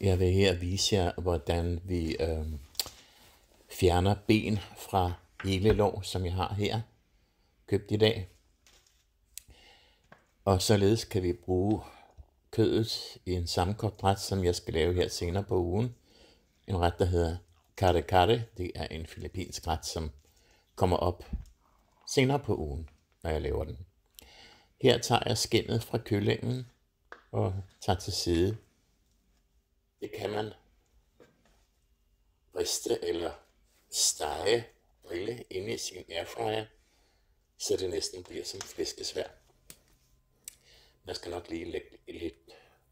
Jeg vil her vise jer, hvordan vi fjerner ben fra hele lår, som jeg har her, købt i dag. Og således kan vi bruge kødet i en sammenkogt ret, som jeg skal lave her senere på ugen. En ret, der hedder kare kare. Det er en filippinsk ret, som kommer op senere på ugen, når jeg laver den. Her tager jeg skindet fra kyllingen og tager til side. Det kan man riste eller stege, grille inde i sin airfryer, så det næsten bliver som flæskesvær. Man skal nok lige lægge lidt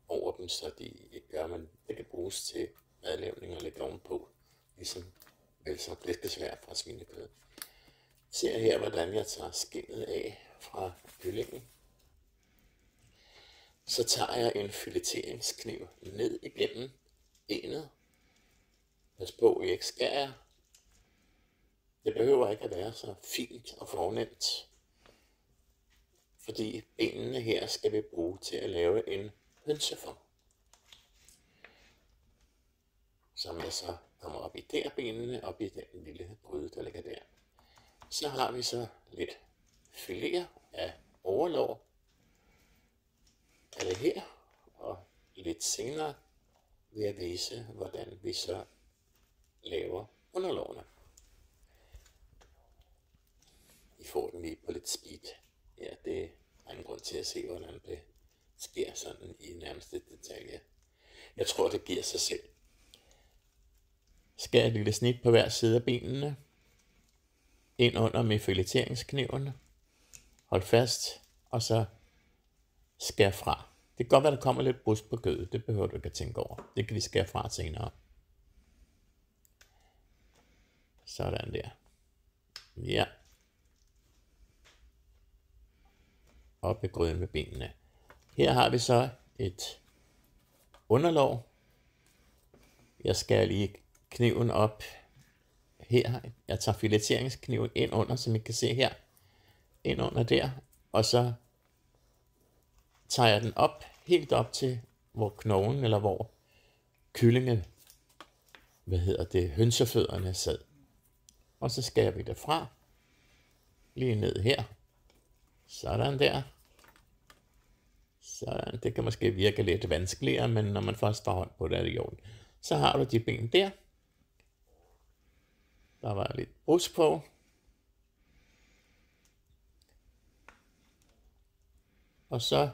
over dem, så de ikke gør, men det kan bruges til madlavning og lægge ovenpå, ligesom vel som flæskesvær fra svinekød. Ser her, hvordan jeg tager skindet af fra kyllingen. Så tager jeg en fileteringskniv ned igennem benet. Pas på, I ikke skærer. Det behøver ikke at være så fint og fornemt, fordi benene her skal vi bruge til at lave en hønseform, som jeg så kommer op i der benene, op i den lille gryde, der ligger der. Så har vi så lidt fileter af overlår, af det her, og lidt senere vil jeg vise, hvordan vi så laver underlårene. I får den lige på lidt speed. Ja, det er ingen grund til at se, hvordan det sker sådan i nærmeste detalje. Jeg tror, det giver sig selv. Skær et lille snit på hver side af benene. Ind under med fileteringskniven. Hold fast, og så skær fra. Det kan godt være, der kommer lidt brust på kødet. Det behøver du ikke at tænke over. Det kan vi skære fra senere. Sådan der. Ja. Op i gryden med benene. Her har vi så et underlov. Jeg skærer lige kniven op her. Jeg tager fileteringskniven ind under, som I kan se her. Ind under der. Og så tager jeg den op, helt op til hvor knoglen, eller hvor kyllinge, hønsefødderne sad. Og så skærer vi det fra. Lige ned her. Sådan der. Sådan. Det kan måske virke lidt vanskeligere, men når man først får hånd på det, er det i orden. Så har du de ben der. Der var lidt brus på. Og så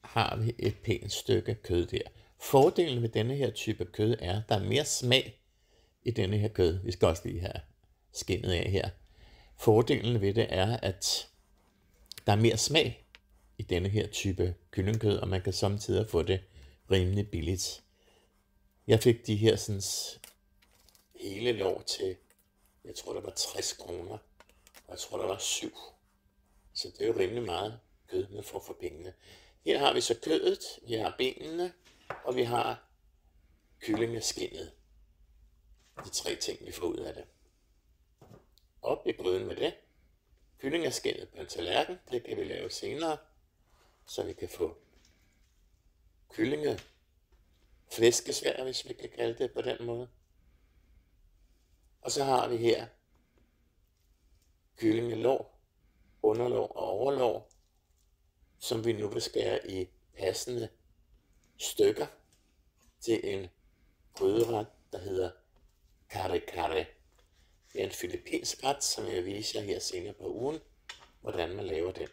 har vi et pænt stykke kød der. Fordelen ved denne her type kød er, at der er mere smag i denne her kød. Vi skal også lige have skindet af her. Fordelen ved det er, at der er mere smag i denne her type kyllingkød, og man kan samtidig få det rimelig billigt. Jeg fik de her sådan hele lår til, jeg tror der var 60 kroner, og jeg tror der var 7. Så det er jo rimelig meget kød, man får for pengene. Her har vi så kødet, vi har benene, og vi har kyllingeskindet. De 3 ting, vi får ud af det. Op i gryden med det. Kyllingeskindet på en tallerken, det kan vi lave senere, så vi kan få kyllingeflæskesvær, hvis vi kan kalde det på den måde. Og så har vi her kyllingelår, underlår og overlår, som vi nu vil skære i passende stykker til en gryderet, der hedder kare kare. Det er en filippinsk ret, som jeg viser jer her senere på ugen, hvordan man laver den.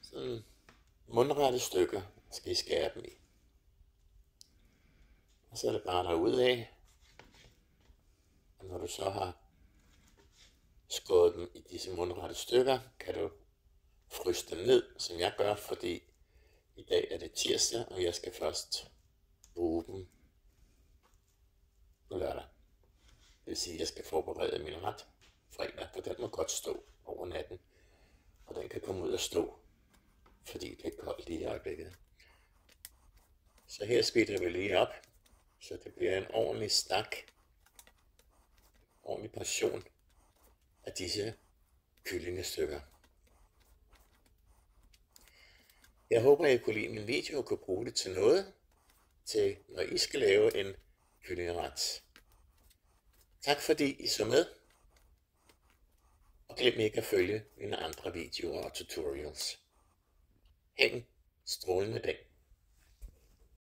Sådan mundrette stykker skal I skære dem i. Og så er det bare derudad. Og når du så har skåret dem i disse mundrette stykker, kan du fryse dem ned, som jeg gør, fordi i dag er det tirsdag, og jeg skal først bruge dem på lørdag. Det vil sige, at jeg skal forberede min ret fredag, for den må godt stå over natten, og den kan komme ud og stå, fordi det er koldt lige i øjeblikket. Så her speeder vi lige op, så det bliver en ordentlig stak, ordentlig portion af disse kyllingestykker. Jeg håber, I kunne lide min video og kunne bruge det til noget, til når I skal lave en kyllingeret. Tak fordi I så med, og glem ikke at følge mine andre videoer og tutorials. Ha' en strålende dag.